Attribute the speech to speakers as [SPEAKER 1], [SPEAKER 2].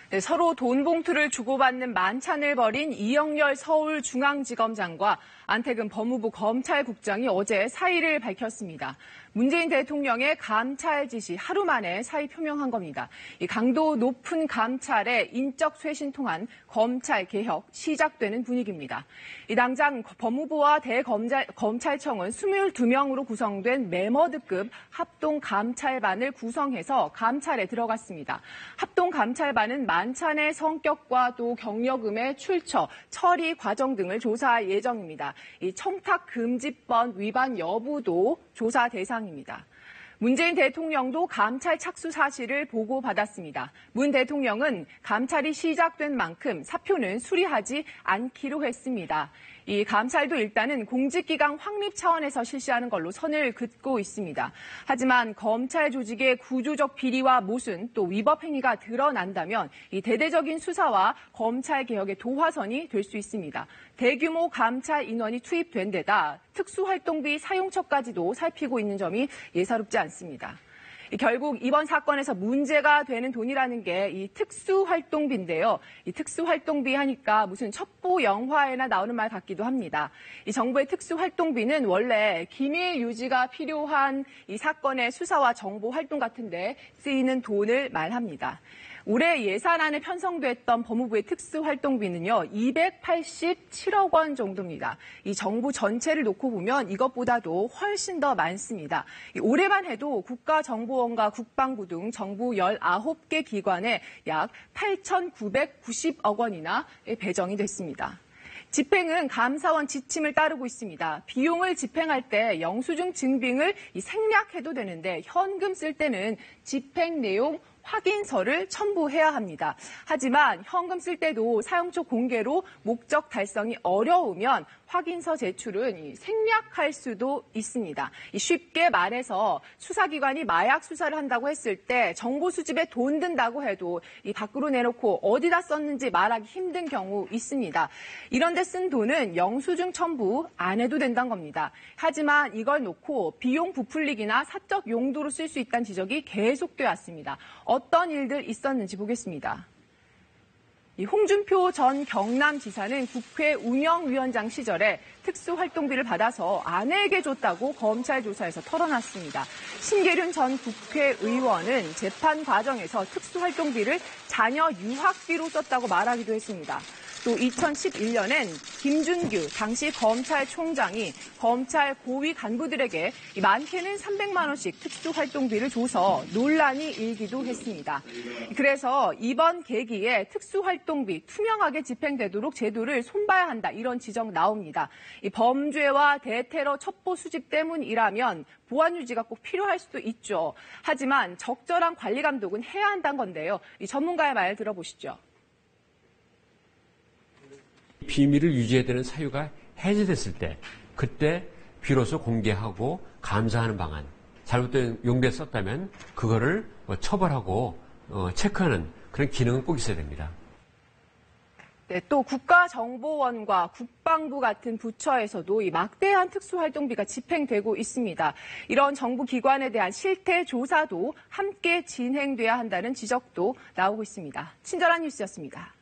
[SPEAKER 1] 네, 서로 돈 봉투를 주고받는 만찬을 벌인 이영렬 서울중앙지검장과 안태근 법무부 검찰국장이 어제 사의를 밝혔습니다. 문재인 대통령의 감찰 지시 하루 만에 사의 표명한 겁니다. 이 강도 높은 감찰에 인적 쇄신 통한 검찰 개혁 시작되는 분위기입니다. 이 당장 법무부와 대검찰청은 22명으로 구성된 메머드급 합동감찰반을 구성해서 감찰에 들어갔습니다. 합동감찰반은 만찬의 성격과 또 경력금의 출처, 처리 과정 등을 조사할 예정입니다. 이 청탁금지법 위반 여부도 조사 대상입니다. 문재인 대통령도 감찰 착수 사실을 보고받았습니다. 문 대통령은 감찰이 시작된 만큼 사표는 수리하지 않기로 했습니다. 이 감찰도 일단은 공직기강 확립 차원에서 실시하는 걸로 선을 긋고 있습니다. 하지만 검찰 조직의 구조적 비리와 모순 또 위법 행위가 드러난다면 이 대대적인 수사와 검찰 개혁의 도화선이 될 수 있습니다. 대규모 감찰 인원이 투입된 데다 특수활동비 사용처까지도 살피고 있는 점이 예사롭지 않습니다. 결국 이번 사건에서 문제가 되는 돈이라는 게 이 특수활동비인데요. 이 특수활동비 하니까 무슨 첩보 영화에나 나오는 말 같기도 합니다. 이 정부의 특수활동비는 원래 기밀 유지가 필요한 이 사건의 수사와 정보 활동 같은데 쓰이는 돈을 말합니다. 올해 예산안에 편성됐던 법무부의 특수활동비는요, 287억 원 정도입니다. 이 정부 전체를 놓고 보면 이것보다도 훨씬 더 많습니다. 올해만 해도 국가정보원과 국방부 등 정부 19개 기관에 약 8,990억 원이나 배정이 됐습니다. 집행은 감사원 지침을 따르고 있습니다. 비용을 집행할 때 영수증 증빙을 생략해도 되는데 현금 쓸 때는 집행 내용 확인서를 첨부해야 합니다. 하지만 현금 쓸 때도 사용처 공개로 목적 달성이 어려우면 확인서 제출은 생략할 수도 있습니다. 쉽게 말해서 수사기관이 마약 수사를 한다고 했을 때 정보 수집에 돈 든다고 해도 밖으로 내놓고 어디다 썼는지 말하기 힘든 경우 있습니다. 이런 데 쓴 돈은 영수증 첨부 안 해도 된다는 겁니다. 하지만 이걸 놓고 비용 부풀리기나 사적 용도로 쓸 수 있다는 지적이 계속되어 왔습니다. 어떤 일들 있었는지 보겠습니다. 홍준표 전 경남지사는 국회 운영위원장 시절에 특수활동비를 받아서 아내에게 줬다고 검찰 조사에서 털어놨습니다. 신계륜 전 국회의원은 재판 과정에서 특수활동비를 자녀 유학비로 썼다고 말하기도 했습니다. 또 2011년엔 김준규 당시 검찰총장이 검찰 고위 간부들에게 많게는 300만 원씩 특수활동비를 줘서 논란이 일기도 했습니다. 그래서 이번 계기에 특수활동비 투명하게 집행되도록 제도를 손봐야 한다 이런 지적 나옵니다. 이 범죄와 대테러 첩보 수집 때문이라면 보안 유지가 꼭 필요할 수도 있죠. 하지만 적절한 관리 감독은 해야 한다는 건데요. 이 전문가의 말 들어보시죠.
[SPEAKER 2] 비밀을 유지해야 되는 사유가 해제됐을 때 그때 비로소 공개하고 감사하는 방안, 잘못된 용도에 썼다면 그거를 처벌하고 체크하는 그런 기능은 꼭 있어야 됩니다.
[SPEAKER 1] 네, 또 국가정보원과 국방부 같은 부처에서도 이 막대한 특수활동비가 집행되고 있습니다. 이런 정부 기관에 대한 실태 조사도 함께 진행돼야 한다는 지적도 나오고 있습니다. 친절한 뉴스였습니다.